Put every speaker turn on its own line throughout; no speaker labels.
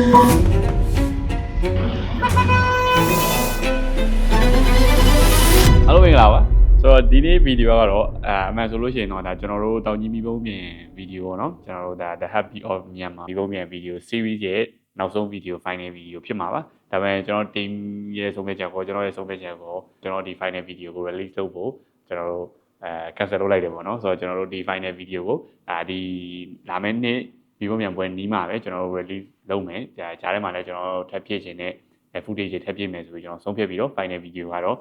အားလုံးမင်္ဂလာပါဆိုတော့ဒီနေ့ဗီဒီယိုကတော့အမှန်ဆိုလို့ရှိရင်တော့ဒါကျွန်တော်တို့တောင်ကြီးမီးပုံးပြင်ဗီဒီယိုပေါ့နော်ကျွန်တော်တို့ဒါ The Happy of Myanmar မီးပုံးပြင်ဗီဒီယို series ရဲ့နောက်ဆုံးဗီဒီယို final ဗီဒီယိုဖြစ်မှာပါဒါပေမဲ့ကျွန်တော် team ရဲ့ဆုံးဖြတ်ချက်ကိုကျွန်တော်ရဲ့ဆုံးဖြတ်ချက်ကိုကျွန်တော်ဒီ final ဗီဒီယိုကို release လုပ်ဖို့ကျွန်တော်တို့cancel လုပ်လိုက်တယ်ပေါ့နော်ဆိုတော့ကျွန်တော်တို့ဒီ final ဗီဒီယိုကိုဒီလာမယ့်နေ့မီးပုံးပြင်ပွဲနီးမှာပဲကျွန်တော်တို့ release လုပ်မယ်ကြားထဲမှာလည်းကျွန်တော်ထပ်ဖြည့်ခြင်းနဲ့ footage ထပ်ဖြည့်မယ်ဆိုပြီးကျွန်တော်ဆုံးဖြတ်ပြီးတော့ final ဗီဒီယိုကတော့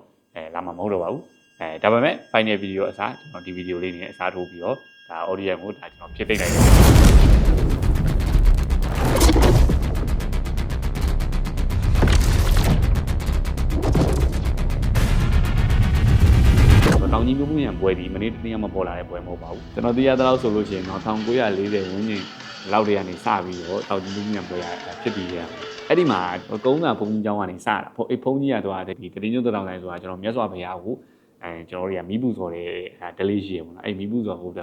လာမှာမဟုတ်တော့ပါဘူးဒါပေမဲ့ final ဗီဒီယိုအစားကျွန်တော်ဒီဗီဒီယိုလေးနဲ့အစားထိုးပြီးတော့ဒါ audio ကိုဒါကျွန်တော်ဖြစ်သိလိုက်တယ်တောင်ကြီးမျိုးမြန်ပွဲဒီမနေ့တနေ့မှပေါ်လာတဲ့ပွဲမဟုတ်ပါဘူးကျွန်တော်သိရသလောက်ဆိုလို့ရှိရင်တော့1940ဝန်းကျင်လောက်တည်းကနေစပြီးတော့တောင်ကြီးမျိုးမြန်ပွဲဖြစ်ပြီးရအဲ့ဒီမှာကုန်းကဘုံကြီးကျောင်းကနေစတာဘုံကြီးကတော့ဒီတတိယတောင်တိုင်းဆိုတာကျွန်တော်မြတ်စွာဘုရားကိုကျွန်တော်တို့ကမီးပူဇော်တဲ့ဒလေးရှိရပေါ့နော်အဲ့မီးပူဇော်ဖို့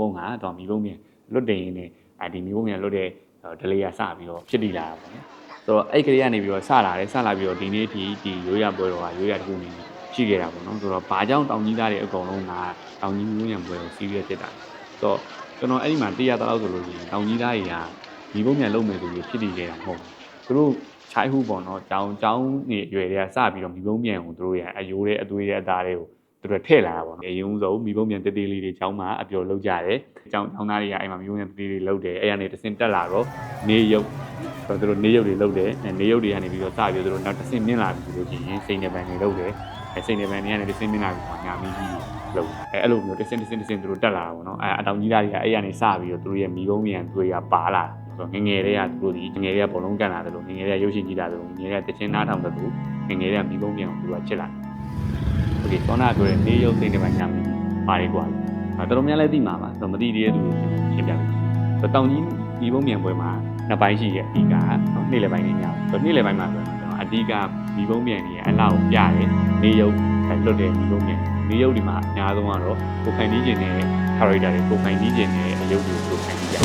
ပုံကတော့မီးပုံမြန်လွတ်တင်နေဒီမီးပုံမြန်လွတ်တဲ့ဒလေးကစပြီးတော့ဖြစ်တည်လာတာပေါ့နော်ဆိုတော့အဲ့ကလေးကနေပြီးတော့စလာပြီးတော့ဒီနေ့ဒီရိုးရပွဲတော်ကရိုးရတစ်ခုနေရှိခဲ့တာပေါ့နော်ဆိုတော့ဘာကြောင့်တောင်ကြီးသားတွေအကုန်လုံးကတောင်ကြီးမျိုးမြန်ပွဲကိုစီးရဖြစ်တာဆိုတော့ကျွန်တော်အဲ့ဒီမှာသိရတဲ့လောက်ဆိုလို့ရှိရင်တောင်ကြီးသားတွေကမီးပုံမြန်လုပ်မယ်ဆိုပြီးဖြစ်တည်ခဲ့တာမဟုတ်ဘူးသူတို့ချိုင်းဟုပေါ့နော်ကျောင်းနေအရွယ်တွေကစပြီးတော့မီးပုံမြန်ကိုသူတို့ရဲ့အယိုးတွေအသွေးတွေအသားတွေကိုသူတို့ထည့်လာတာပေါ့နော်အရင်ဆုံးမီးပုံမြန်တေးသေးလေးတွေကျောင်းမှာအပျော်လုပ်ကြတယ်ကျောင်းသားတွေကအဲ့မှာမီးပုံမြန်တေးသေးလေးလုပ်တယ်အဲ့ကနေတစင်တက်လာတော့နေရုပ်ဆိုတော့သူတို့နေရုပ်တွေလုပ်တယ်နေရုပ်တွေကနေပြီးတော့စပြီးသူတို့နောက်တစင်မြင့်လာပြီဆိုလို့ရှိရင်စိန်နေပန်တွေလုပ်တယ်စိန်နေပန်တွေကနေတစင်မြင့်လာပြီဆိုညာမီးကြီးလုပ်အဲ့လိုမျိုးတစင်သူတို့တက်လာတာပေါ့နော်အတောင်ကြီးသားတွေကအဲ့ကနေစပြီးတော့သူတို့ရဲ့မီးပုံမြန်တွေကပါလာဆိုငငယ်တွေကသူတို့ဒီငငယ်တွေကဘောလုံးကန်လာတယ်လို့ငငယ်တွေကရုပ်ရှင်ကြည့်တာလို့ငငယ်တွေကတချင်းနားထောင်တယ်လို့ငငယ်တွေကမီးပုံမြန်ကိုသူတို့ကချစ်လာโอเคသောနာပြောတဲ့နေရုပ်စိတ်တွေမှာညာမီးပါတယ်ကွာတော်တော်များလည်းသိမှာပါဆိုမသိသေးတဲ့သူတွေရှင်းပြမယ်ဆိုတောင်ကြီးမီးပုံမြန်ပွဲမှာနှစ်ပိုင်းရှိရဲ့အဓိကနေ့လယ်ပိုင်းနဲ့ညဆိုနေ့လယ်ပိုင်းမှာဆိုတော့ကျွန်တော်အဓိကမီးပုံမြန်တွေအလောက်ပြတယ်နေရုပ်လွတ်တဲ့မီးပုံမြန်နေရုပ်ဒီမှာအများဆုံးကတော့ကိုခိုင်နီးကျင်တဲ့ character တွေကိုခိုင်နီးကျင်တဲ့အရုပ်တွေကိုခိုင်နီးကြ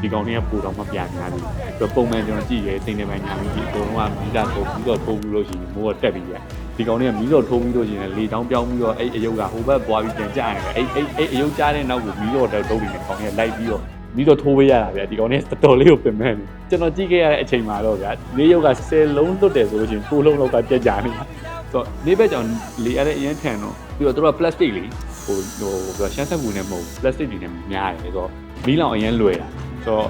ဒီကောင်တွေကပို့တော့မပြများဘူး။ပုံမှန်ကျွန်တော်ကြည့်ရဲစိန်နေပိုင်းညာမီးဒီအကုန်လုံးကမီးစာထိုးပြီးတော့ထိုးပြီးလို့ရှိရင်မိုးကတက်ပြီးရ။ဒီကောင်တွေကမီးတော့ထိုးပြီးလို့ရှိရင်လေချောင်းပြောင်းပြီးတော့အဲ့အယုတ်ကဟိုဘက်သွားပြီးပြန်ကျရတယ်။အဲ့အယုတ်ကြားတဲ့နောက်ကိုမီးတော့တုပ်ပြီးနေကောင်တွေကလိုက်ပြီးတော့မီးတော့ထိုးပေးရတာဗျ။ဒီကောင်တွေကတော်တော်လေးကိုပြင်မဲ့တယ်။ကျွန်တော်ကြည့်ခဲ့ရတဲ့အချိန်မှာတော့ဗျာလေးရုပ်က10လုံးလွတ်တယ်ဆိုလို့ရှိရင်9လုံးလောက်ကပြက်ကြနေ။ဆိုတော့လေးဘက်ကြောင့်လေရတဲ့အရင်ထန်တော့ပြီးတော့တို့က plastic လေးဟိုရှမ်းဆက်ကူနဲ့မဟုတ် plastic တွေနဲ့များတယ်ဆိုတော့မီးလောင်အရင်လွယ်တာဆိုတော့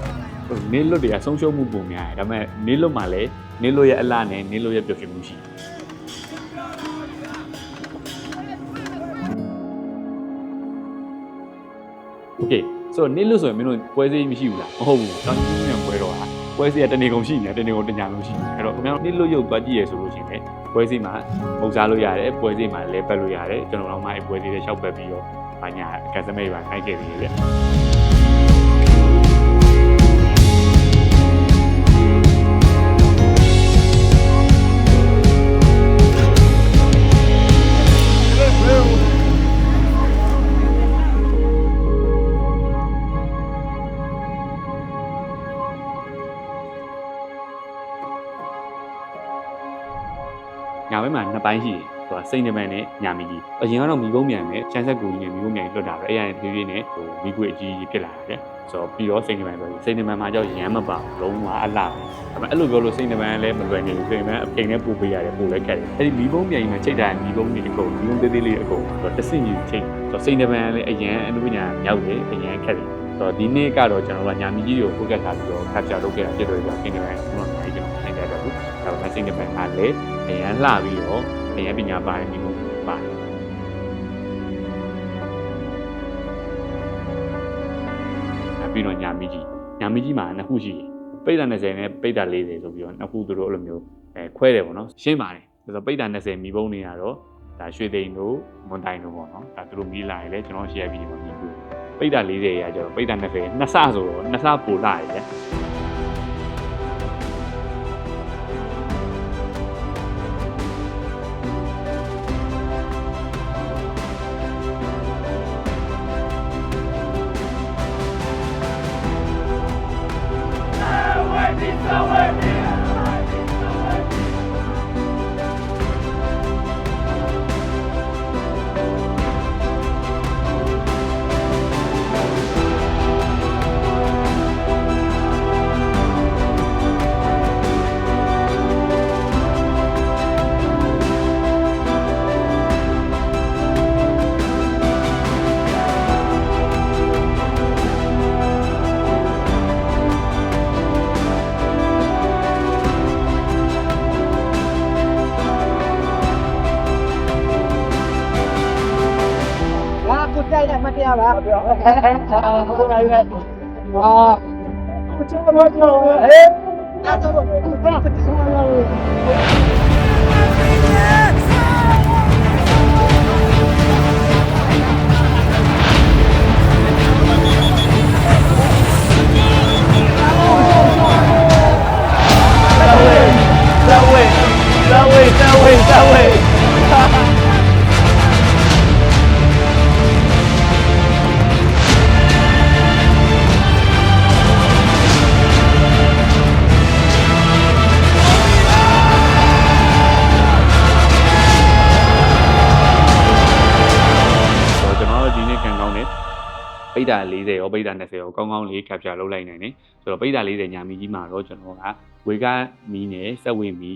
နေလွတ်တွေကဆုံးရှုံးမှုပုံများတယ်ဒါပေမဲ့နေလွတ်မှာလည်းနေလွတ်ရဲ့အလှနဲ့နေလွတ်ရဲ့ပျော်ရွှင်မှုရှိတယ်โอเคဆိုတော့နေလွတ်ဆိုရင်မင်းတို့ပွဲစည်းမရှိဘူးလားမဟုတ်ဘူးတောင်ကြီးမြန်ပွဲတော့ဟာပွဲစည်းကတနေကုန်ရှိနေတယ်တနေကုန်တညာလုံးရှိနေအဲ့တော့ခင်ဗျားတို့နေလွတ်ရုပ်သွားကြည့်ရဆိုလို့ရှိရင်ပွဲစည်းမှာမုတ်စားလို့ရတယ်ပွဲစည်းမှာလဲပတ်လို့ရတယ်ကျွန်တော်တို့မှအဲ့ပွဲစည်းတွေရှောက်ပတ်ပြီးတော့ဘာညာကစမဲပါနိုင်ခဲ့ပြီလေညာဘက်မှာနှစ်ပိုင်းရှိတယ်ဆိုတာစိတ်နှပန်းနဲ့ညာမီကြီးအရင်ကတော့မီးပုံးမြန်နဲ့ချမ်းဆက်ကူကြီးနဲ့မီးပုံးမြန်လွတ်တာပဲအဲ့ရတဲ့ဖြည်းဖြည်းနဲ့မီးခွေအကြီးကြီးဖြစ်လာတယ်ဆိုတော့ပြီးတော့စိတ်နှပန်းဆိုစိတ်နှပန်းမှာကြောက်ရမ်းမပါလုံးဝအလှပဲဒါပေမဲ့အဲ့လိုပြောလို့စိတ်နှပန်းလည်းမလွယ်နေဘူးစိတ်နှပန်းအချိန်နဲ့ပို့ပေးရတယ်ပို့လဲခက်တယ်အဲ့ဒီမီးပုံးမြန်ကြီးမှာချိန်တာမီးပုံးတွေအကုန်မီးပုံးသေးသေးလေးအကုန်ဆိုတော့တဆင့်ကြီးချိန်ဆိုတော့စိတ်နှပန်းလည်းအရန်အနုပညာရောက်တယ်အရန်ခက်တယ်ဆိုတော့ဒီနေ့ကတော့ကျွန်တော်ကညာမီကြီးတွေကို focus ထားပြီးတော့ capture လုပ်ခဲ့တာဖြစ်တော့ကြောင့်စိတ်နှပန်းကတော့နိုင်ကျွန်တော်နိုင်ကြတော့ဘူးဒါပေမဲ့စိတ်နှပန်းကလည်းအရန်လှပြီးတော့အရန်ပညာပါတယ်မီးပုံးပါတယ်ပြီးတော့ညာမီကြီးမှာနှစ်ခုရှိတယ်ပ ပိတ်တာ20နဲ့ပိတ်တာ40ဆိုပြီးတော့နှစ်ခုသူတို့အဲ့လိုမျိုးခွဲတယ်ပေါ့နော်ရှင်းပါတယ်ဆိုတော့ပိတ်တာ20မီးပုံးတွေကတော့ဒါရွှေသိန်းတို့မွန်တိုင်တို့ပေါ့နော်ဒါသူတို့မီးလာရင်လည်းကျွန်တော် share ပြီးမှာမြင်တွေ့ပိတ်တာ40ရာကျတော့ပိတ်တာ20နှစ်ဆဆိုတော့နှစ်ဆပိုလာရယ်
မတရားပါပြောဟဲ့ဟုတ်ပါရဲ့အာကိုချောမကျော်ဟဲ့ဒါတော့ဘာပိတ်တာ40ရောပိတ်တာ20ရောကောင်းကောင်းလေးကပ်ချာလုပ်လိုက်နိုင်တယ်ဆိုတော့ပိတ်တာ40ညာမီကြီးမှာတော့ကျွန်တော်ကဝေကမီနဲ့စက်ဝေမီ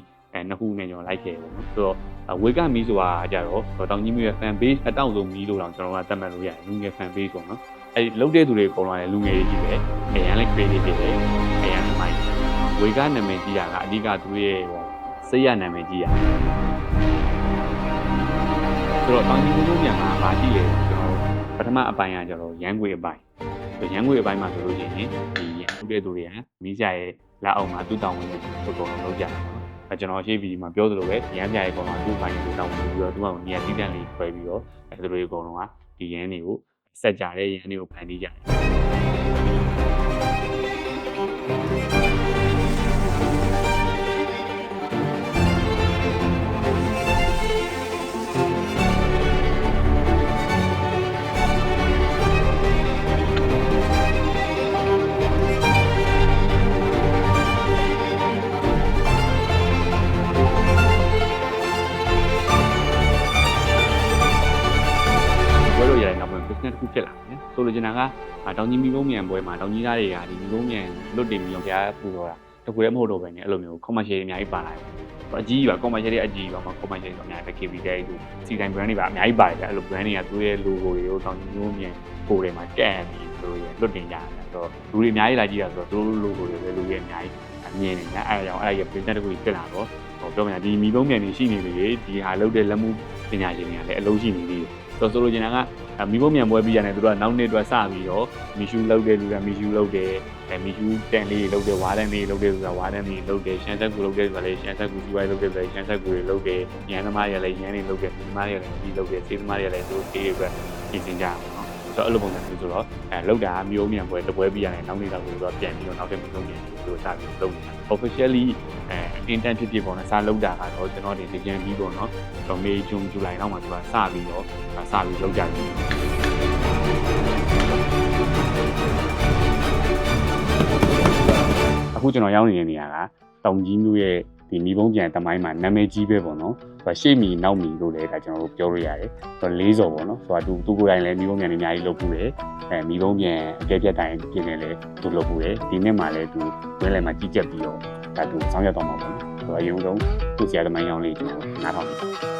နှစ်ခုနဲ့ကျွန်တော်လိုက်ခဲ့တယ်ပေါ့နော်ဆိုတော့ဝေကမီဆိုတာကြတော့တောင်ကြီးမြို့ရဲ့ fan base အတောက်ဆုံးမီလို့တော့ကျွန်တော်ကသတ်မှတ်လို့ရတယ်လူငယ် fan base ပေါ့နော်အဲဒီလုံးတဲ့သူတွေပုံလာတယ်လူငယ်တွေကြီးပဲအရန်လည်း creative ဖြစ်တယ်အရန်လည်းမိုက်ဝေကနာမည်ကြီးတာကအဓိကသူရဲ့စိတ်ရနာမည်ကြီးရဆိုတော့တောင်ကြီးမြို့ပြန်မှာဗာကြည့်လေကျွန်တော်ပထမအပိုင်းကကျတော့ရန်ခွေအပိုင်းရန်ခွေအပိုင်းမှာဆိုလို့ရှိရင်ဒီရန်ခွေတဲ့သူတွေကမီးကြရဲ့လက်အောက်မှာသူ့တောင်းဝင်ကိုပုံလုံးလုပ်ကြတယ်။ကျွန်တော်ရှေ့ဗီဒီယိုမှာပြောသလိုပဲရန်ပြရဲ့ပုံမှာသူ့ဘိုင်းကိုတောင်းဝင်ပြီးတော့သူ့ကနေရာတိတန့်လေးခွဲပြီးတော့သူတို့ရဲ့အကုန်လုံးကဒီရန်တွေကိုဆက်ကြတဲ့ရန်တွေကိုဖန်တီးကြတယ်။ခုဖြစ်လာတယ်ဆိုလိုချင်တာကတောင်ကြီးမီးပုံးမြန်ပွဲမှာတောင်ကြီးသားတွေကဒီမီးပုံးမြန်လွတ်တင်ပြီးတော့ဘုရားပူတော့တာတကူလည်းမဟုတ်တော့ပဲねအဲ့လိုမျိုး commercial တွေအများကြီးပါလာတယ်အကြီးကြီးပါ commercial တွေအကြီးကြီးပါမှာ commercial တွေအများကြီး KB တဲ့သူစီတိုင်း brand တွေပါအများကြီးပါတယ်အဲ့လို brand တွေကသူ့ရဲ့ logo တွေကိုတောင်ကြီးမီးပုံးမြန်ကိုယ်တွေမှာကဲ့ပြီးသူတို့ရဲ့လွတ်တင်ကြတယ်ဆိုတော့လူတွေအများကြီးလာကြည့်တာဆိုတော့သူတို့ logo တွေပဲလူတွေအများကြီးမြင်နေတယ်အဲ့ဒါကြောင့်အဲ့ဒါရဲ့ business တခုကြီးဖြစ်လာတော့ပြောမှဒီမီးပုံးမြန်တွေရှိနေပြီဒီဟာလုပ်တဲ့လက်မှုပညာရှင်တွေကလည်းအလုံးရှိနေသေးတယ်ဆိုလိုချင်တာကမီးပုံးမြန်ပွဲပြီးရတယ်သူတို့ကနောက်နေ့အတွက်စပြီးတော့မီရှူလုပ်တဲ့လူကမီရှူလုပ်တယ်မီရှူတန်လေးလုပ်တယ်ဝါးတန်လေးလုပ်တယ်ဆိုတာဝါးတန်လေးလုပ်တယ်ရှမ်းဆက်ကူလုပ်တယ်ဆိုတာလည်းရှမ်းဆက်ကူစီဝိုင်းလုပ်တယ်ဆိုတာရှမ်းဆက်ကူတွေလုပ်တယ်ရန်သမားတွေလည်းရန်တွေလုပ်တယ်ဒီသမားတွေလည်းဒီလုပ်တယ်စေးသမားတွေလည်းသူတို့အေးပဲပြင်ဆင်ကြအောင်နော်ဆိုတော့အဲ့လိုပုံစံမျိုးဆိုတော့လောက်တာမျိုးမြန်ပွဲတပွဲပြီးရတယ်နောက်နေ့တော့ဆိုတော့ပြန်ပြီးတော့နောက်ထပ်မျိုးမြန်သူတို့စပြီးလုပ်နေတာ officially intent ဖြစ်ဖြစ်ပေါ့နော်စားလောက်တာကတော့ကျွန်တော်ဒီကြံပြီးပေါ့နော်တော့မေဂျွန်ဇူလိုင်လောက်မှာသူကစပြီးတော့လုပ်ကြတယ်အခုကျွန်တော်ရောက်နေတဲ့နေရာကတောင်ကြီးမြို့ရဲ့ဒီမီးပုံးပြန်တမိုင်းမှာနာမည်ကြီးပဲပေါ့နော်ဆိုတော့ရှေ့မီနောက်မီလို့လည်းဒါကျွန်တော်တို့ပြောလို့ရတယ်ဆိုတော့၄စော်ပေါ့နော်ဆိုတော့သူကိုယ်တိုင်လည်းမီးပုံးပြန်တွေအများကြီးလုပ်ဘူးတယ်မီးပုံးပြန်အပြည့်ပြတ်တိုင်းပြင်နေလဲသူလုပ်ဘူးတယ်ဒီနေ့မှလည်းသူဝင်းလည်မှာကြီးကြက်ပြီးတော့ဒါသူဆောင်ရွက်တော့မှာပေါ့နော်ဆိုတော့အရင်ဆုံးသူ့ဆရာသမိုင်းရောင်းလေးကျွန်တော်နားထောင်တယ်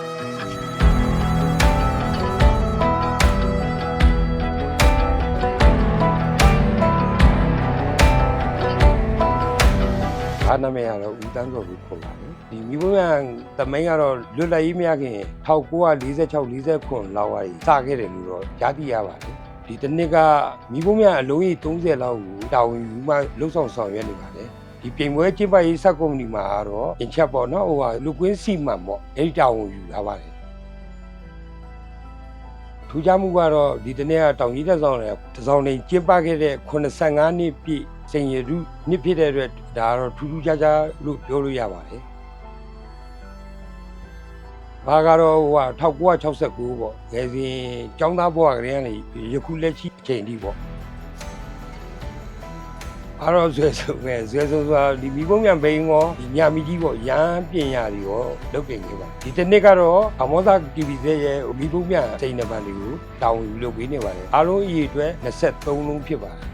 နာမည်ကတော့ဦးတန်းစော်ကိုခေါ်ပါတယ်ဒီမီးပုံးမြန်သမိုင်းကတော့လွတ်လပ်ရေးမရခင်1946 49လောက်ဝိုင်းစခဲ့တယ်လို့တော့ကြားသိရပါတယ်ဒီတစ်နှစ်ကမီးပုံးမြန်အလုံးကြီး30လောက်ကိုတာဝန်ယူမှလှုပ်ဆောင်ရွက်နေပါတယ် ဒီပြင်ပွဲကျင်းပရေးစက်ကုမ္ပဏီမှာတော့အင်ချက်ပေါ့နော်ဟိုဟာလူကွင်းစီမံပေါ့အဲ့ဒီတာဝန်ယူလာပါတယ်ထူးခြားမှုကတော့ဒီတနေ့ကတောင်ကြီးတက်ဆောင်လည်းတစ်ဆောင်နေကျင်းပခဲ့တဲ့85နှစ်ပြည့်စိန်ရတုနှစ်ဖြစ်တဲ့အတွက်ဒါကတော့ထူးထူးခြားခြားလို့ပြောလို့ရပါတယ်ဘာကတော့ဟိုဟာ1969ပေါ့ငယ်စဉ်ကျောင်းသားဘဝကလေးကနေယခုလက်ရှိအချိန်ထိပေါ့အားတော့ဆွဲဆုံးပဲဆွဲဆုံးဆိုတာဒီမိဘမြန်ဘိန်းရောဒီညမီကြီးပေါ့ရန်ပညာတွေရောလုပ်တင်နေပါဒီတစ်နှစ်ကတော့အမောသာ TV ရဲ့မိဘမြန်စိန်နံပါတ်လေးကိုတောင်းယူလုပ်ပေးနေပါတယ်အားလုံးအရေးအတွက်23လုံးဖြစ်ပါတယ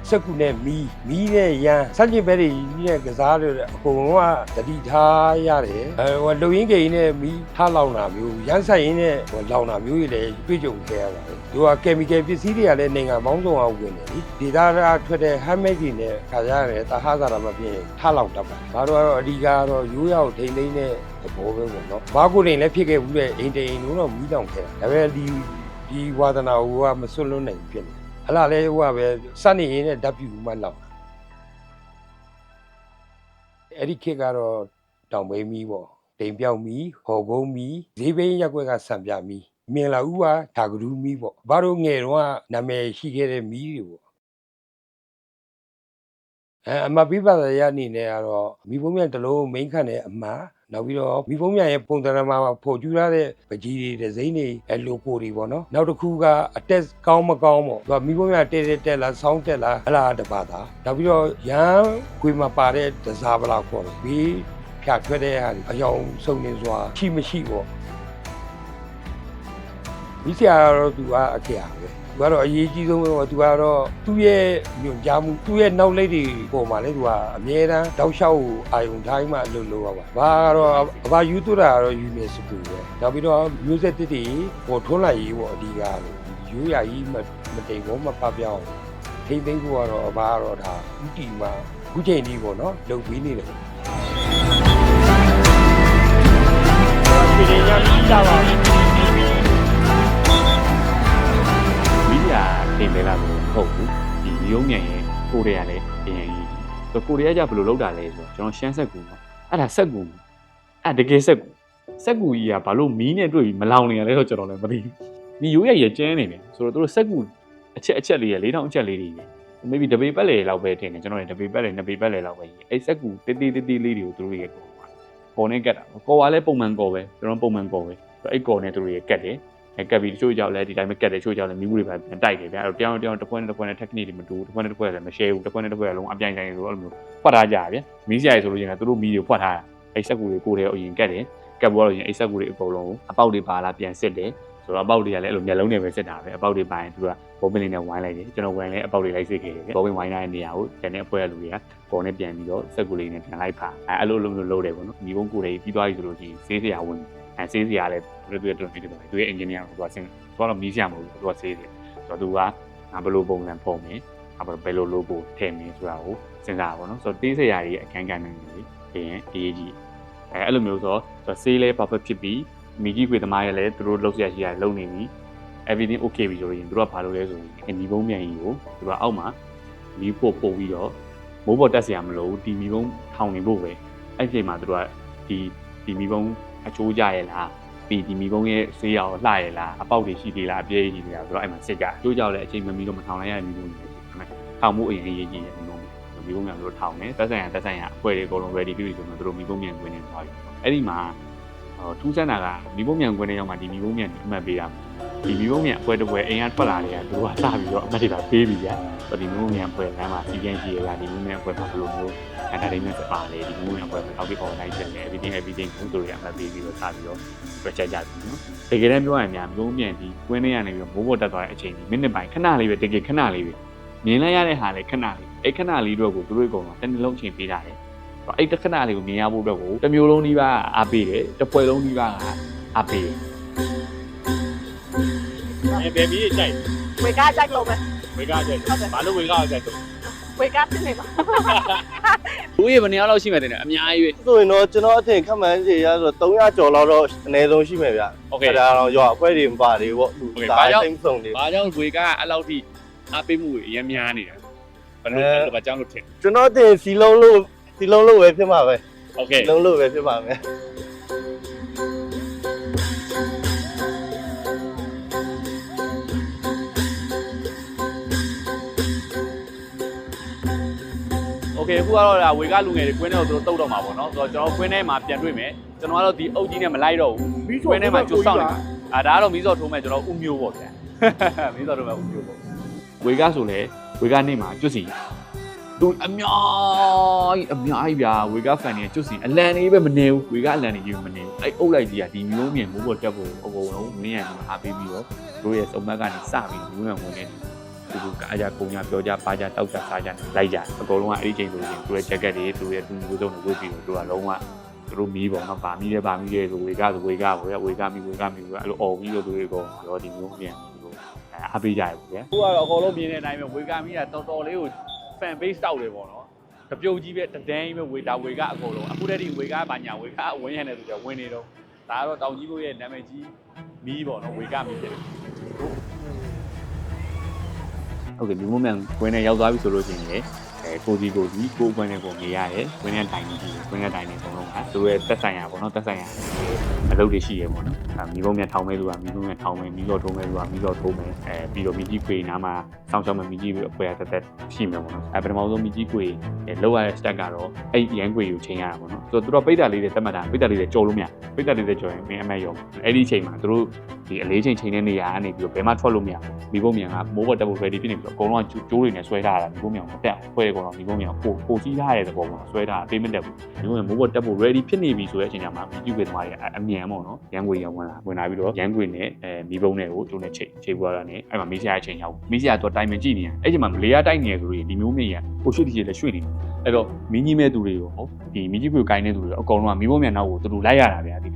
်စက်ကူနဲ့မီးနဲ့ရန်စัจจิဘဲတွေနဲ့ကစားတွေအကုန်လုံးကတတိထားရတယ်ဟိုလုံရင်းကိန်းနဲ့မီးထားလောင်တာမျိုးရန်ဆိုင်ရင်းနဲ့ဟိုလောင်တာမျိုးတွေလည်းတွေ့ကြုံခဲ့ရပါတယ်သူကကယ်မီကယ်ပစ္စည်းတွေကလည်းနိုင်ငံပေါင်းစုံအောင်ဝင်တယ်လीဒေတာထွက်တဲ့ဟမ်မက်တွေနဲ့ခါကြရတယ်တဟဇာတာမဖြစ်ထားလောင်တတ်ပါတယ်ဒါတော့အဓိကကတော့ရိုးရောက်ထိမ့်သိမ်းတဲ့သဘောပဲပေါ့နော်ဘာကိုလည်းဖြစ်ခဲ့ဘူးတဲ့အိမ်တိန်တို့တော့မီးတောင်ခဲ့တာဒါပေမဲ့ဒီဝါသနာဟိုကမစွန့်လွတ်နိုင်ဖြစ်နေဟလာလဲဟိုကပဲစနေရင်းနဲ့ဓာတ်ပြူမှလောက်အဲ့ဒီခေတ်ကတော့တောင်ပိန်းမီးပေါ့တိမ်ပြောက်မီးဟော်ကုန်းမီးဈေးဘိန်းရက်ွက်ကဆံပြမီးမြင်လာဦးကဓာကရူးမီးပေါ့ဘာလို့ငယ်တော့ကနာမည်ရှိခဲ့တဲ့မီးတွေပေါ့အမပိပဒရအနေနဲ့ကတော့မိဘမြန်တလုံးမိန်းခန့်တဲ့အမှားနောက်ပြီးတော့မိဘမြန်ရဲ့ပုံသဏ္ဍာန်မှာပေါ်ကျူလာတဲ့ပကြီးတွေဒီဇိုင်းတွေလိုကိုတွေပေါ့နော်နောက်တစ်ခုကအတက်ကောင်းမကောင်းပေါ့သူကမိဘမြန်တက်လာဆောင်းတက်လာဟလာတပါတာနောက်ပြီးတော့ရန်ခွေမှာပါတဲ့ဒဇာပလာခေါ်တယ်ဘေးဖြတ်ထွက်တဲ့ဟာအယောင်စုံနေစွာရှိမရှိပေါ့ဒီဆရာကတော့သူကအခေအားပဲသူကတော့အရေးကြီးဆုံးပဲသူကတော့သူ့ရဲ့ညွန်ကြားမှုသူ့ရဲ့နောက်လိပ်တွေပုံမှာလေသူကအမြဲတမ်းတောက်လျှောက်ကိုအာယုံထားမှအလုပ်လုပ်ရပါဘာကတော့အဘယူတူတာကတော့ယူနေစကူပဲနောက်ပြီးတော့မျိုးဆက်တစ်တွေပေါ်ထွန်းလိုက်ရေးပေါ့အဓိကလို့ရိုးရာကြီးမတိမ်ဘောမပပြောင်းထိမ့်သိမ်းဖို့ကတော့အဘကတော့ဒါဥတီမှာခုချိန်ကြီးပေါ့နော်လုပ်ပြီးနေတယ်ဒီနေ့ညကြီးကြပါ
မီးရတင်ပေးလာလို့မဟုတ်ဘူးဒီမျိုးမြန်ရဲ့ကိုရီးယားလည်းအရင်ကြီးဆိုကိုရီးယားကဘယ်လိုလုပ်တာလဲဆိုတော့ကျွန်တော်ရှမ်းဆက်ကူနော်အဲ့ဒါဆက်ကူအဲ့တကယ်ဆက်ကူကြီးကဘာလို့မီးနဲ့တွေ့ပြီးမလောင်နေရလဲဆိုကျွန်တော်လည်းမသိဘူးဒီရိုးရရကျန်းနေတယ်ဆိုတော့တို့ဆက်ကူအချက်လေးရ4000အချက်လေးတွေ maybe တပေပတ်လေလောက်ပဲထင်တယ်ကျွန်တော်လည်းတပေပတ်လေ2ပေပတ်လေလောက်ပဲကြီးအဲ့ဆက်ကူတေးလေးတွေကိုတို့ရဲ့ပေါ်နဲ့ကတ်တာကော်ကလည်းပုံမှန်ကော်ပဲကျွန်တော်ပုံမှန်ကော်ပဲအဲ့ကော်နဲ့တို့ရဲ့ကတ်တယ်ကပ်ပြီးတချို့ကြောက်လဲဒီတိုင်းပဲကတ်တယ်တချို့ကြောက်လဲမီးဘူးတွေပဲပြန်တိုက်တယ်ဗျအဲ့တော့တယောက်တစ်ခွနဲ့ technique တွေမတူတစ်ခွနဲ့တစ်ခွလည်းမ share ဘူးတစ်ခွနဲ့တစ်ခွလည်းလုံးအပြိုင်ဆိုင်ဆိုအဲ့လိုမျိုးဖွက်ထားကြရဗျမီးစရာတွေဆိုလို့ရှိရင်တို့မီးတွေဖွက်ထားတာအဲ့ဆက်ကူတွေကိုယ်တည်းအရင်ကတ်တယ်ကတ်ပေါ်လို့ရှိရင်အဲ့ဆက်ကူတွေအကုန်လုံးအပေါက်တွေပါလာပြန်စစ်တယ်ဆိုတော့အပေါက်တွေကလည်းအဲ့လိုမျက်လုံးနဲ့ပဲစစ်တာပဲအပေါက်တွေပိုင်းသူကဘောပင်လေးနဲ့ဝိုင်းလိုက်တယ်ကျွန်တော်ဝိုင်းလဲအပေါက်တွေလိုက်စစ်ခဲ့တယ်ဘောပင်ဝိုင်းတဲ့နေရာကိုတန်တဲ့အဖွဲရလူတွေကပေါ်နဲ့ပြန်ပြီးတော့ဆက်ကူလေးနဲ့ပြန်လိုက်ဖာအဲ့လိုလိုမျိုးလုပ်တယ်ပေါ့နော်ဒီဘုံကိုယ်တည်းပြီးသွားပြီဆိုလို့ရှိရင်ဆေးစရာဝင်ဆေးစရာလည်းတို့နေတယ်သူရဲ့ engineer ကိုသူကဆင်းတော့မီးစရာမဟုတ်ဘူးသူကဆေးတယ်ဆိုတော့သူကငါဘယ်လိုပုံစံပုံမယ်ဘယ်လို logo ထည့်မယ်ဆိုတာကိုစဉ်းစားပါတော့ဆိုတော့တေးစရာကြီးအခန်းကဏ္ဍတွေပြင်အေးကြီးအဲ့လိုမျိုးဆိုတော့ဆေးလဲ perfect ဖြစ်ပြီးမိကြီးခွေသမားရဲ့လည်းသူတို့လှုပ်ရှားရှိရလုံနေပြီ everything okay ပြီဆိုရင်သူတို့ကဘာလုပ်လဲဆိုရင်ဒီဘုံမြန်ကြီးကိုသူကအောက်မှာမီးပို့ပြီးတော့မိုးပေါ်တက်စရာမလိုဘူးဒီမီးဘုံထောင်နေဖို့ပဲအဲ့ဒီမှာသူတို့ကဒီမီးဘုံအချိုးကြရဲ့လားဒီမီးဘုံရဲ့ဆေးရောလှရဲ့လားအပေါက်တွေရှိသေးလားအပြည့်ရှိသေးလားဆိုတော့အဲ့မှာစစ်ကြအချိုးကြောက်လဲအချိန်မမီတော့မထောင်လိုက်ရတဲ့မီးဘုံတွေထောင်မှုအရင်ရေးကြီးတယ်မီးဘုံမြန်တို့ထောင်တယ်တက်ဆိုင်ရအဖွဲတွေအကုန်လုံး ready ပြီဆိုတော့တို့မီးဘုံမြန်ခွင်းနေသွားပြီအဲ့ဒီမှာထူးဆန်းတာကမီးဘုံမြန်ခွင်းတဲ့ရောက်မှာဒီမီးဘုံမြန်အမှတ်ပေးရမယ်ဒီမီးဘုံမြန်အဖွဲတစ်ဖွဲအိမ်ကထွက်လာတယ်ကတို့ကစပြီးတော့အမှတ်တွေပါပေးပြီးဗျာဒီမီးဘုံမြန်အဖွဲလမ်းမှာစီကန်းရှိရလားဒီမီးဘုံမြန်အဖွဲမှာဘယ်လိုမျိုးentertainment ပါလေဒီမီးဘုံမြန်အဖွဲမှာနောက်ပြီး online ဖြစ်တယ် everything ကိုတို့ရအမှတ်ပေးပြီးတော့စပြီးတော့ပြချက်ကြပြီနော်တကယ်တမ်းပြောရရင်များမီးဘုံမြန်ဒီကွင်းထဲကနေပြီးတော့မိုးပေါ်တက်သွားတဲ့အချိန်ဒီမိနစ်ပိုင်းခဏလေးပဲတကယ်ခဏလေးပဲမြင်လိုက်ရတဲ့ဟာလေခဏလေးအဲ့ခဏလေးတော့ကိုတို့အကုန်လုံးတစ်နေ့လုံးချိန်ပေးတာလေအဲ့တစ်ခဏလေးကိုမြင်ရဖို့အတွက်ကိုတစ်မျိုးလုံးဒီပါအားပေးတယ်တစ်ပွဲလုံးဒီပါအားပေးတယ်ဘယ်ပြီးကြိုက်ဝ
ေကားကြိုက်လို့ပဲ
ဝေကားကြိုက်ဘာလို့ဝေကားကြိုက်တော့
ဝေကားတင်နေပါ
ဘူးရေဘယ်နှစ်ယောက်လောက်ရှိမှတင်တယ်အများကြီးပဲ
ဆိုရင်တော့ကျွန်တော်အထင်ခက်မှန်းခြေရဆို300ကျော်လောက်တော့အနည်းဆုံးရှိမယ်ဗျโ
อเคဒ
ါတော့ရောအဖွဲတွေမပါသေးဘူးပေါ့လူသားသိမ်းဆုံးတွေဘ
ာကြောင့်ဝေကားအဲ့လောက်ထိအားပေးမှုတွေအများများနေတာဘ ယ်လိုအဲ့လိုပါကြောင်းလို့ထင်
ကျွန်တော်တင်စီလုံးလို့ပဲဖြစ်မှာပဲ
โอเค
လုံးလို့ပဲဖြစ်ပါမယ်
โอเคအခုကတော့ဒါဝေကလူငယ်တွေကွင်းထဲကိုသူတို့တုတ်တော့မှာပေါ့နော်ဆိုတော့ကျွန်တော်ကွင်းထဲမှာပြန်တွေ့မယ်ကျွန်တော်ကတော့ဒီအုပ်ကြီးနဲ့မလိုက်တော့ဘူးကွင်းထဲမှာကျိုးဆောင်နေတာဒါကတော့မီးစော်ထိုးမဲ့ကျွန်တော်ဥမျိုးပေါ့ဗျာမီးစော်ထိုးမဲ့ဥမျိုးပေါ့ဝေကဆိုလေဝေကနေမှာကျွတ်စီသူအများကြီးဗျာဝေကဖန်နေကျွတ်စီအလန်လေးပဲမနေဘူးဝေကအလန်လေးကြီးမနေဘူးအဲ့အုပ်လိုက်ကြီးကဒီမျိုးမြင်မိုးပေါ်တက်ဖို့အကုန်လုံးမင်းရမှာအားပေးပြီးတော့တို့ရဲ့စုံမက်ကနေစပြီးမျိုးမြင်ဝင်နေသူကအားကြကုန်ကြပြောကြပါကြတောက်ကြစားကြလိုက်ကြအကုန်လုံးကအဲ့ဒီချိန်ဆိုရင်သူရဲ့ jacket တွေသူရဲ့သူမျိုးစုံတွေဝတ်ပြီးတော့သူကလုံးဝသူတို့မီးပေါ့နော်ဗာမီးတယ်ဆိုဝေကဆိုဝေကပေါ့ဗျာဝေကမီးအဲ့လိုអော်ပြီးတော့သူတွေကတော့ဒီမျိုးမြင်သူတို့အားပေးကြရဘူးဗျာအခုကတော့အကုန်လုံးမြင်တဲ့အတိုင်းပဲဝေကမီးကတော်တော်လေးကို fan base တောက်တယ်ပေါ့နော်တပြုတ်ကြီးပဲတဒန်းကြီးပဲဝေကအကုန်လုံးအခုတည်းကဝေကဘာညာဝေကဝင်းရနေဆိုကြဝင်နေတော့ဒါကတော့တောင်ကြီးဘုရဲ့နာမည်ကြီးမီးပေါ့နော်ဝေကမီးဖြစ်တယ်ဟုတ်ကဲ့ဒီ moment ဝင်နေရောက်သွားပြီဆိုလို့ရှိရင်ကိုကြီးကိုကွင်းနဲ့ကိုနေရတယ်ကွင်းနဲ့တိုင်နေကြီးကွင်းနဲ့တိုင်နေပုံလုံးကသူရဲ့သက်ဆိုင်ရာပေါ့နော်သက်ဆိုင်ရာအလုပ်တွေရှိရပေါ့နော်မီးပုံမြထောင်မဲသူကမီးပုံမြထောင်မဲမီးတော်ထိုးမဲသူကမီးတော်ထိုးမဲပြီးတော့မီးကြီးခွေနားမှာစောင့်ရှောက်မဲမီးကြီးအဖွဲတက်ရှိမယ်ပေါ့နော်ပထမဆုံးမီးကြီးခွေလောက်ရတဲ့ step ကတော့အဲ့ရန်ခွေကိုချိန်ရတာပေါ့နော်ဆိုတော့သူတို့ပိတ်တာလေးတွေသတ်မှတ်တာပိတ်တာလေးတွေကြော်လို့မရပိတ်တာလေးတွေကြော်ရင်မင်းအမတ်ရောအဲ့ဒီချိန်မှာသူတို့ဒီအလေးချိန်ချိန်တဲ့နေရာကနေပြီးတော့ဘယ်မှထွက်လို့မရဘူးမီးပုံမြကမိုးပေါ်တက်ဖို့ ready ဖြစ်နေပြီးတော့အကုန်လုံးကကျိုးတွေနဲ့ဆွဲထားတာမီးပုံမြကမတက်ဖွဲကုန်တော့မီးပုံမြကပိုစီးထားတဲ့သဘောပေါ့ဆွဲထားပေးမတက်ဘူးမီးပုံမြမိုးပေါ်တက်ဖို့ ready ဖြစ်နေပြီဆိုတဲ့အချိန်မှာမီးကြီးခွေသမားတွေအမြန်ပေါ့နော်ရန်ခွေရောက်ဝင်လာပြီးတော့ရန်ခွေနဲ့မီးပုံနဲ့ကိုကျိုးနဲ့ချိန်ပွားတာနဲ့အဲ့မှာမီးစရာအချိန်ရောက်မီးစရာတော့တိုင်မင်ကြည့်နေရအဲ့ချိန်မှာလေယာတိုက်နေရဆိုလို့ဒီမျိုးမြင်ရကိုရွှေ့တီလည်းရွှေ့နေအဲ့တော့မီးကြီးမဲ့သူတွေကိုဟုတ်ဒီမီးကြီးခွေကိုင်းတဲ့သူတွေအကုန်လုံးကမီးပုံမြန်နောက်ကိုတူတူလိုက်ရတာဗျာဒီ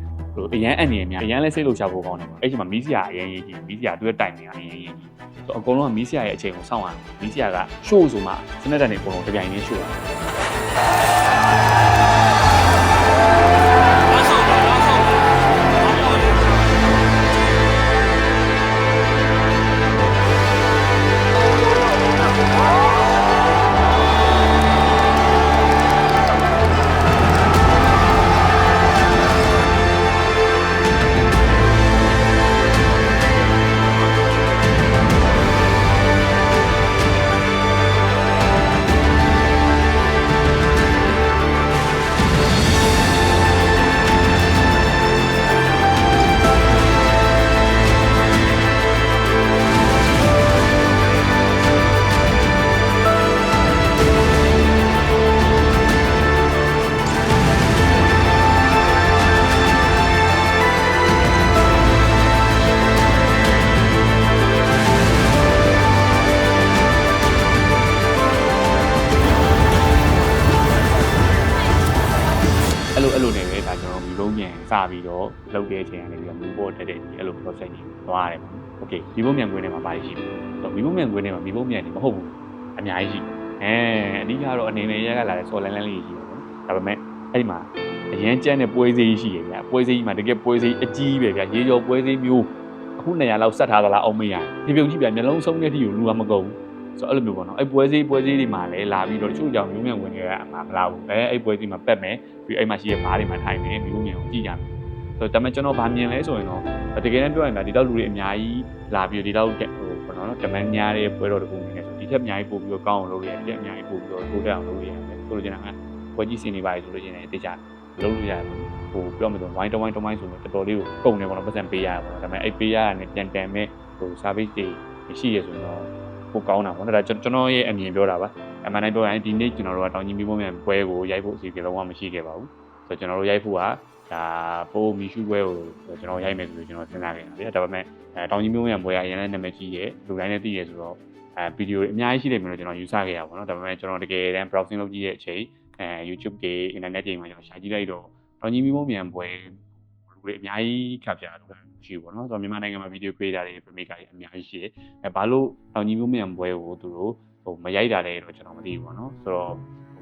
အရန်အန်နေရများအရန်လဲစိတ်လို့ရှာဖို့ကောင်းတယ်ပေါ့အဲ့ချိန်မှာမီးစရာအရန်ရေးကြီးမီးစရာသူရဲ့တိုင်နေရအရန်ရေးကြီးဆိုအကုန်လုံးကမီးစရာရဲ့အချိန်ကိုစောင့်ရမီးစရာကရှို့ဆိုမှစနက်တန်တွေအကုန်လုံးတပြိုင်တည်းရှို့ရအဲ့လိုနေပဲဒါကျွန်တော်မီးပုံမြန်စပြီးတော့လောက်တဲ့အချိန်ကနေပြီးတော့မီးပေါ်တက်တဲ့အဲ့လို process ကြီးသွားရတယ်ပေါ့။ Okay မီးပုံမြန်ကွင်းထဲမှာဘာရှိလဲ။ဆိုတော့မီးပုံမြန်ကွင်းထဲမှာမီးပုံမြန်နေမဟုတ်ဘူး။အများကြီးရှိ။အဓိကတော့အနေနဲ့ရက်ကလာတဲ့ solar land လေးရှိတယ်ပေါ့။ဒါပေမဲ့အဲ့ဒီမှာအရန်ကျန်းတဲ့ပွဲစည်းရှိရဗျာ။ပွဲစည်းမှာတကယ်ပွဲစည်းအကြီးပဲဗျာ။ရေကျော်ပွဲစည်းမျိုးအခု200လောက်ဆက်ထားသလားအောင်မရ။ဒီပြုံကြည့်ဗျာမျက်လုံးဆုံးတဲ့အထိကိုလူကမကုန်ဘူး။ဆိုတော့အဲ့လိုမျိုးပေါ့နော်အဲ့ပွဲစည်းတွေမှာလည်းလာပြီးတော့တချို့ကြောင်မျိုးမြန်ဝင်ခဲ့တာအမှားမလားဘူးအဲ့ပွဲစည်းမှာပက်မယ်ပြီးအဲ့မှာရှိတဲ့ဘားတွေမှာထိုင်မယ်မျိုးမြန်ကိုကြည့်ကြမယ်ဆိုတော့ဒါပေမဲ့ကျွန်တော်ဗာမြင်လဲဆိုရင်တော့တကယ်တမ်းပြောရင်ဒါဒီတော့လူတွေအများကြီးလာပြီးဒီတော့ဟိုပေါ့နော်တမန်များတဲ့ပွဲတော်တစ်ခုနေနေဆိုဒီထက်အများကြီးပို့ပြီးတော့ကောင်းအောင်လုပ်ရရတယ်အများကြီးပို့ပြီးတော့ထိုးတက်အောင်လုပ်ရရတယ်ဆိုလိုချင်တာကပွဲကြီးစင်နေပါလေဆိုလို့ချင်းလည်းတေချာလုပ်လို့ရတယ်ဟိုပြောမှဆိုဝိုင်းတစ်ဝိုင်းဆိုတော့တော်တော်လေးကိုကုန်နေပေါ့နော်ပတ်စံပေးရပါတော့ဒါပေမဲ့အဲ့ပေးရတာနဲ့ပြန်တန်မဲ့ဟို service တွေရှိရဆိုတော့ကိုကောင်းတာပေါ့နော်ဒါကျွန်တော်ရဲ့အမြင်ပြောတာပါအမှန်တိုင်းပြောရင်ဒီနေ့ကျွန်တော်တို့ကတောင်ကြီးမီးပုံမြန်ပွဲကိုရိုက်ဖို့အစီအစဉ်လုံးဝမရှိခဲ့ပါဘူးဆိုတော့ကျွန်တော်တို့ရိုက်ဖို့ကဒါပိုးမီရှူပွဲကိုကျွန်တော်ရိုက်မယ်ဆိုလို့ကျွန်တော်စဉ်းစားခဲ့တာဗျာဒါပေမဲ့တောင်ကြီးမီးပုံမြန်ပွဲကအရင်လည်းနာမည်ကြီးရဲ့လူတိုင်းလည်းသိရဲဆိုတော့ဗီဒီယိုအများကြီးရှိတယ်မျိုးလို့ကျွန်တော်ယူဆခဲ့ရပါတော့ဒါပေမဲ့ကျွန်တော်တကယ်တမ်း browsing လုပ်ကြည့်တဲ့အချိန်YouTube တွေ internet တွေမှာကျွန်တော်ရှာကြည့်လိုက်တော့တောင်ကြီးမီးပုံမြန်ပွဲလူတွေအများကြီးခါပြတော့ရှိပေါ့နော်ဆိုတော့မြန်မာနိုင်ငံမှာ video creator တွေ filmmaker တွေအများကြီးရှိတယ်ဘာလို့တောင်ကြီးမီးပုံမြန်ပွဲကိုသူတို့ဟိုမရိုက်တာလဲတော့ကျွန်တော်မသိဘူးပေါ့နော်ဆိုတော့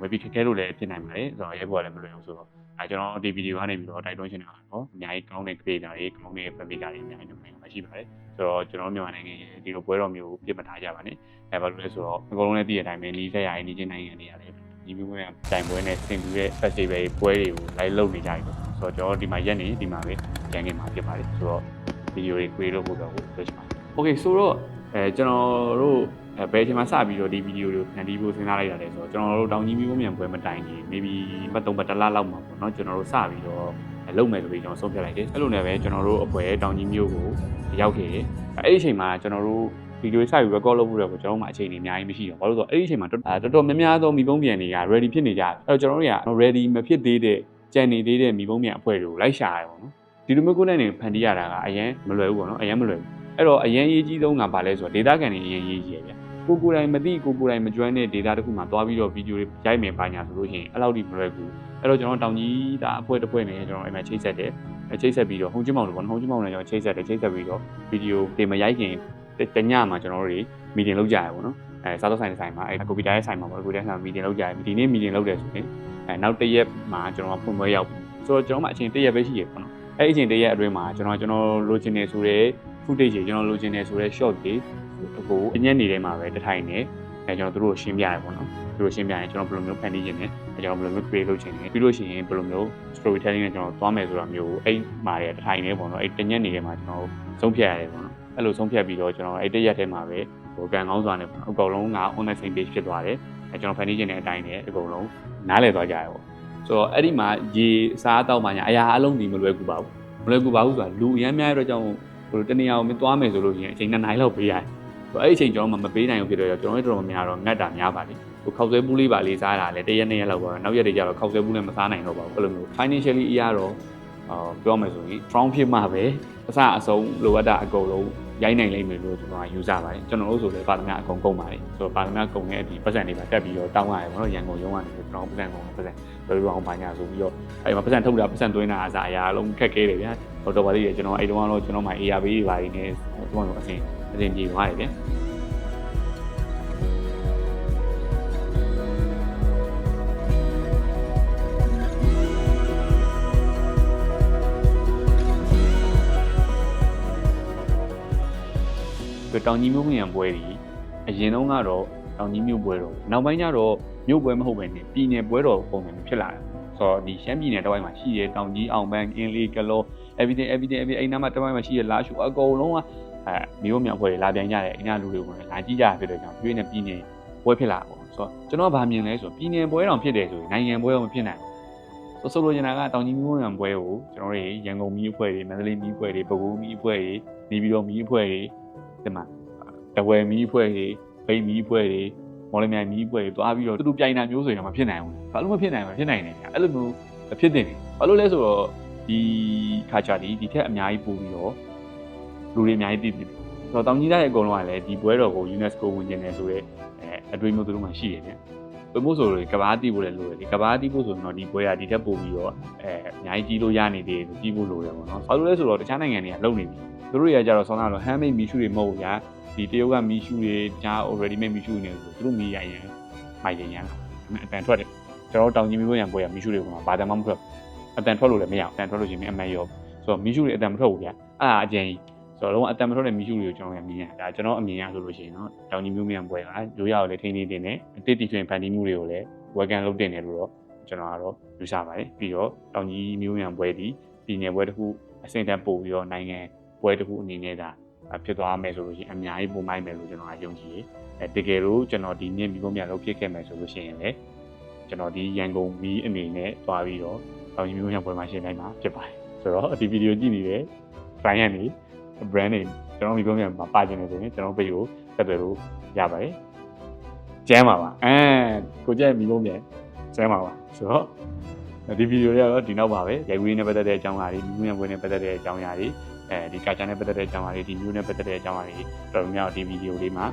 maybe ခက်ခဲလို့လည်းဖြစ်နိုင်ပါတယ်ဆိုတော့ရိုက်ဖို့လည်းမလွယ်ဘူးဆိုတော့ ကျွန်တော်ဒီဗီဒီယိုကနေပြီးတော့တိုက်တွန်းချင်တာကတော့အများကြီးကောင်းတဲ့ creator တွေကောင်းတဲ့ filmmaker တွေအများကြီးလုပ်နိုင်မှာရှိပါတယ်ဆိုတော့ကျွန်တော်မြန်မာနိုင်ငံရဲ့ဒီလိုပွဲတော်မျိုးပြစ်မထားကြပါနဲ့ဘာလို့လဲဆိုတော့အကုန်လုံးလည်းသိတဲ့အတိုင်းပဲနီးစက်ရရင်နီးချင်းနိုင်ငံတွေရတယ်ဒီမျိုးမျိုးတိုင်ပွဲနဲ့ဆင်ပြီးတဲ့ festival ပွဲတွေကို live လုပ်နေကြပြီဆိုတော့ကျွန်တော်ဒီမှာရက်နေဒီမှာပဲကြံနေမှာဖြစ်ပါတယ်ဆိုတော့ဗီဒီယိုတွေ create လုပ်ဖို့တော့ပြောချင်ပါတယ် Okay ဆိုတော့ကျွန်တော်တို့ဘယ်အချိန်မှစပြီးတော့ဒီဗီဒီယိုတွေကိုဖန်တီးဖို့စဉ်းစားလိုက်ရတယ်ဆိုတော့ကျွန်တော်တို့တောင်ကြီးမျိုးမြန်ပွဲမတိုင်ခင် maybe ပတ်3ပတ်တလလောက်မှာပေါ့နော်ကျွန်တော်တို့စပြီးတော့လုပ်မယ်ဆိုပြီးကျွန်တော်ဆုံးဖြတ်လိုက်တယ်အဲ့လိုနဲ့ပဲကျွန်တော်တို့အပွဲတောင်ကြီးမျိုးကိုရောက်ခဲ့တယ်အဲ့ဒီအချိန်မှာကျွန်တော်တို့ဗီဒီယိုစပြီး record လုပ်ဖို့တော့ကျွန်တော်တို့မှာအချိန်တွေအများကြီးမရှိတော့ဘာလို့ဆိုတော့အဲ့ဒီအချိန်မှာတော်တော်များများသောမိဘုံပြန်တွေက ready ဖြစ်နေကြတယ်အဲ့တော့ကျွန်တော်တို့က ready မဖြစ်သေးတဲ့ကြံနေသေးတဲ့မိဘုံပြန်အဖွဲ့တွေကိုလိုက်ရှာရပေါ့နော်ဒီလိုမျိုးကိုယ်နဲ့ဖန်တီးရတာကအရင်မလွယ်ဘူးပေါ့နော်အရင်မလွယ်ဘူးအဲ့တော့အရင်ရေးကြီးဆုံးကဘာလဲဆိုတော့ data ကန်တွေအရင်ရေးကြီးရဗျကိုကိုယ်တိုင်မသိကိုကိုယ်တိုင်မကျွမ်းတဲ့ data တစ်ခုမှသွားပြီးတော့ video တွေရိုက်မယ်ပါညာဆိုလို့ရှိရင်အဲ့လောက်ထိမလွယ်ဘူးအဲ့တော့ကျွန်တော်တောင်ကြီးဒါအဖွဲ့တစ်ဖွဲ့နဲ့ကျွန်တော်အဲ့မှာချိတ်ဆက်တယ်ချိတ်ဆက်ပြီးတော့ဟုံချင်းမောင်တို့ပေါ့နော်ဟုံချင်းမောင်နဲ့ကျွန်တော်ချိတ်ဆက်တယ်ချိတ်ဆက်ပြီးတော့ video တွေမရိုက်ခင်တညမှာကျွန်တော်တို့တွေ meeting လုပ်ကြရပေါ့နော်စားတော့ဆိုင်မှာအဲ့ကွန်ပျူတာရဲ့ဆိုင်မှာပေါ့ကွန်ပျူတာဆိုင်မှာ meeting လုပ်ကြရဒီနေ့ meeting လုပ်တယ်ဆိုရင်နောက်တစ်ရက်မှာကျွန်တော်ဖွင့်ပွဲရောက်ပြီဆိုတော့ကျွန်တော်မှအချိန်တစ်ရက်ပဲရှိရပေါ့နော်အဲ့အချိန်တစ်ရက်အတွင်းမှာကျွန်တော်လိုချင်နေဆိုတဲ့ footage တွေကျွန်တော်လိုချင်နေဆိုတဲ့ shot တွေဟိုညနေတိုင်းမှာပဲတထိုင်နေကျွန်တော်တို့ရှင်းပြရပေါ့နော်သူတို့ရှင်းပြရင်ကျွန်တော်ဘယ်လိုမျိုးဖန်တီးခြင်းနဲ့ကျွန်တော်ဘယ်လိုမျိုး create လုပ်ခြင်းနဲ့ပြီးလို့ရှိရင်ဘယ်လိုမျိုး storytelling နဲ့ကျွန်တော်သွားမယ်ဆိုတာမျိုးအဲ့မှာတထိုင်နေပေါ့နော်အဲ့တညက်နေထဲမှာကျွန်တော်ဆုံးဖြတ်ရတယ်ပေါ့နော်အဲ့လိုဆုံးဖြတ်ပြီးတော့ကျွန်တော်အဲ့တစ်ရက်ထဲမှာပဲဟိုကန်ကောင်းစွာနဲ့ပေါ့နော်အကုန်လုံးက online same page ဖြစ်သွားတယ်ကျွန်တော်ဖန်တီးခြင်းတဲ့အတိုင်းနဲ့အကုန်လုံးနားလည်သွားကြရပေါ့ဆိုတော့အဲ့ဒီမှာရေစားတော့မှညာအရာအလုံးဒီမလွယ်ကူပါဘူးမလွယ်ကူပါဘူးဆိုတာလူအများများတော့ကြောင့်ဟိုတနေရာကိုမသွားမယ်ဆိုလို့ရှိရင်အချိန်2နာရီလောက်ပေးရတယ်အဲ့ဒီအချိန်ကျွန်တော်မပေးနိုင်ဘူးဖြစ်တော့ကျွန်တော်တို့တော်တော်များတော့ငတ်တာများပါလေဟိုခောက်ဆွဲပူးလေးပါလေးစားတာလေတစ်ရက်နှစ်ရက်လောက်ပါနောက်ရက်တွေကျတော့ခောက်ဆွဲပူးလည်းမစားနိုင်တော့ပါဘူးအဲ့လိုမျိုး financially အရာတော့ပြောမယ်ဆိုရင် strong ဖြစ်မှပဲအစအဆုံးလိုအပ်တာအကုန်လုံးရိုင်းနိုင်လိမ့်မယ်လို့ကျွန်တော်ယူဆပါတယ်ကျွန်တော်တို့ဆိုလည်းပါသမျှအကုန်ကုန်ပါတယ်ဆိုတော့ပါသမျှကုန်တဲ့အဒီပတ်စံတွေပါတက်ပြီးတော့တောင်းရတယ်ပေါ့နော်ရန်ကုန်ရုံးကနေကျွန်တော်ပတ်စံကုန်ပတ်စံလွယ်လွယ်အောင်ပါညာဆိုပြီးတော့အဲ့မှာပတ်စံထုတ်တာပတ်စံသွင်းတာအစားအရာအလုံးခက်ခဲတယ်ဗျာတော့ပါသေးတယ်ကျွန်တော်အဲ့တုန်းကတော့ကျွန်တော်မှ ARB တွေပါနေကျွန်တော်အစဉ်ပြေသွားတယ်ဗျာတောင်ကြီးမြို့မြန်ပွဲကြီးအရင်တုန်းကတော့တောင်ကြီးမြို့ပွဲတော်နောက်ပိုင်းကျတော့မြို့ပွဲမဟုတ်ပဲနဲ့ပြည်နယ်ပွဲတော်ပုံစံမျိုးဖြစ်လာတယ်ဆိုတော့ဒီရှမ်းပြည်နယ်တစ်ဝိုက်မှာရှိတဲ့တောင်ကြီးအောင်ပန်းအင်းလေးကလော everything အဲ့နားမှာတစ်ဝိုက်မှာရှိတဲ့လာရှုအကုန်လုံးကမြို့မြန်ပွဲတွေလာပြန်ကြတယ်အင်းကလူတွေကိုလာကြည့်ကြဖြစ်တဲ့ကြောင့်ပြည်နယ်ပွဲဖြစ်လာပေါ့ဆိုတော့ကျွန်တော်ဗာမြင်လဲဆိုပြည်နယ်ပွဲတော်ဖြစ်တယ်ဆိုရင်နိုင်ငံပွဲတော့မဖြစ်နိုင်ဘူးဆိုလိုချင်တာကတောင်ကြီးမြို့မြန်ပွဲကိုကျွန်တော်တို့ရန်ကုန်မြို့အဖွဲ့တွေမန္တလေးမြို့အဖွဲ့တွေပဲခူးမြို့အဖွဲ့တွေနေပြည်တော်မြို့အဖွဲ့တွေဒီမှာတဝယ်မီးဖွဲ့တွေဗိတ်မီးဖွဲ့တွေမော်လမြိုင်မီးဖွဲ့တွေတွားပြီးတော့တူပြိုင်တာမျိုးဆိုရင်မဖြစ်နိုင်ဘူး။ဘာလို့မဖြစ်နိုင်မှာဖြစ်နိုင်တယ်။အဲ့လိုမျိုးဖြစ်တင်တယ်။ဘာလို့လဲဆိုတော့ဒီခါချာဒီထက်အများကြီးပို့ပြီးတော့လူတွေအများကြီးသိတယ်။ဆိုတော့တောင်ကြီးသားရဲ့အကုန်လုံးကလည်းဒီပွဲတော်ကို UNESCO ဝင်ကျင်တယ်ဆိုတော့အတွေ့အကြုံသူတို့မှရှိတယ်ဗျ။ဘယ်မို့ဆိုတော့ကဘာတီးဖို့လည်းလိုတယ်။ကဘာတီးဖို့ဆိုတော့ဒီပွဲကဒီထက်ပို့ပြီးတော့အများကြီးကြီးလို့ရနေသေးတယ်ကြီးဖို့လိုတယ်ပေါ့နော်။ဘာလို့လဲဆိုတော့တခြားနိုင်ငံတွေကလုံနေပြီ။သူတို့တွေကကြတော့ဆောင်းလာတော့ handmade မီရှူတွေမဟုတ်ဘူးဗျာ။ဒီတရုတ်ကမီရှူတွေကြား already made မီရှူနေဆိုသူတို့မီရရင်မိုက်ရင်ရမ်းအတန်ထွက်တယ်ကျွန်တော်တောင်ကြီးမျိုးရံပွဲရမီရှူတွေကဘာတမ်းမှမထွက်အတန်ထွက်လို့လည်းမရအောင်အတန်ထွက်လို့ရှိရင်အမှန်ရောဆိုတော့မီရှူတွေအတန်မထွက်ဘူးဗျာအဲ့ဒါအကျဉ်းဆိုတော့လုံးဝအတန်မထွက်တဲ့မီရှူတွေကိုကျွန်တော်ရမြင်ရဒါကျွန်တော်အမြင်ရဆိုလို့ရှိရင်တော့တောင်ကြီးမျိုးရံပွဲကရိုးရကိုလည်းထိန်းသိမ်းတင်တယ်အတိတ်တီထွင်ဖန်တီးမှုတွေကိုလည်း welcome လုပ်တင်တယ်လို့တော့ကျွန်တော်ကတော့ယူဆပါတယ်ပြီးတော့တောင်ကြီးမျိုးရံပွဲဒီပြည်နယ်ပွဲတစ်ခုအဆင့်တန်းပို့ပြီးတော့နိုင်ငံပွဲတစ်ခုအနေနဲ့ဒါဖြစ်သွားမယ်ဆိုလို့ရှိရင်အများကြီးပုံမိုက်မယ်လို့ကျွန်တော်ယုံကြည်တယ်တကယ်လို့ကျွန်တော်ဒီနေ့မျိုးများလုပ်ဖြစ်ခဲ့မယ်ဆိုလို့ရှိရင်လည်းကျွန်တော်ဒီရန်ကုန်မီးအနေနဲ့သွားပြီးတော့တောင်ကြီးမျိုးများပွဲမှာရှင်းနိုင်မှာဖြစ်ပါတယ်ဆိုတော့ဒီဗီဒီယိုကြည့်နေတဲ့ client တွေ brand တွေကျွန်တော်မျိုးများမှာပါကျင်နေဆိုရင်ကျွန်တော် page ကိုဆက်သွယ်လို့ရပါတယ်ကျမ်းပါပါကိုကြက်မီးလုံးမြန်ကျမ်းပါပါဆိုတော့ဒီဗီဒီယိုလေးကတော့ဒီနောက်ပါပဲရိုက်ဝေးနဲ့ပတ်သက်တဲ့အကြောင်းအရာတွေမျိုးများပွဲနဲ့ပတ်သက်တဲ့အကြောင်းအရာတွေဒီကာချာနဲ့ပတ်သက်တဲ့အကြောင်းအရာတွေဒီမျိုးနဲ့ပတ်သက်တဲ့အကြောင်းအရာတွေတော်တော်များများဒီဗီဒီယိုလေးမှာ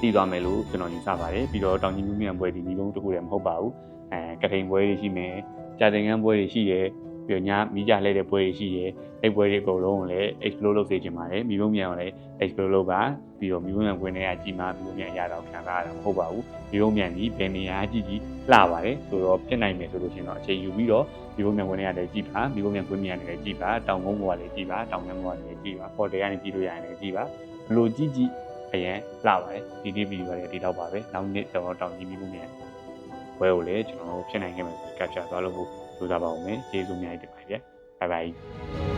သိသွားမယ်လို့ကျွန်တော်ယူဆပါတယ်ပြီးတော့တောင်ကြီးမျိုးမြန်ပွဲဒီမျိုးတစ်ခုတည်းမဟုတ်ပါဘူးကထိန်ပွဲတွေရှိမယ်ကြာတင်ငန်းပွဲတွေရှိတယ် ပြီးတော့ညမိကြလဲတဲ့ပွဲတွေရှိတယ်အဲ့ပွဲတွေအကုန်လုံးကိုလည်း explore လုပ်စေချင်ပါတယ်မိဘမြန်ကိုလည်း explore လုပ်ပါပြီးတော့မိဘမြန်ဝင်နေရကြီးမှမိဘမြန်ရတော့ခံစားရတာမဟုတ်ပါဘူးမိဘမြန်ဒီဘယ်နေရာကြီးလှပါတယ်ဆိုတော့ဖြစ်နိုင်မယ်ဆိုလို့ရှိရင်တော့အချိန်ယူပြီးတော့မိဘမြန်ဝင်နေရတယ်ကြည်ပါမိဘမြန်ဝင်မြန်နေတယ်ကြည်ပါတောင်ကုန်းပေါ်ကလည်းကြည်ပါတောင်ငန်းပေါ်ကလည်းကြည်ပါဟိုတယ်ကနေကြည့်လို့ရတယ်လည်းကြည်ပါဘလို့ကြည့်အရင်လှပါတယ်ဒီနေ့ဗီဒီယိုကလည်းဒီတော့ပါပဲနောက်နေ့ကျွန်တော်တောင်ကြီးမိဘမြန်ဘွဲကိုလည်းကျွန်တော်ဖြစ်နိုင်ခဲ့မယ်ဆို capture သွားလို့ကြိုးစားပါဦးမယ်ကျေးဇူးများတင်ပါတယ်ဗျာ bye bye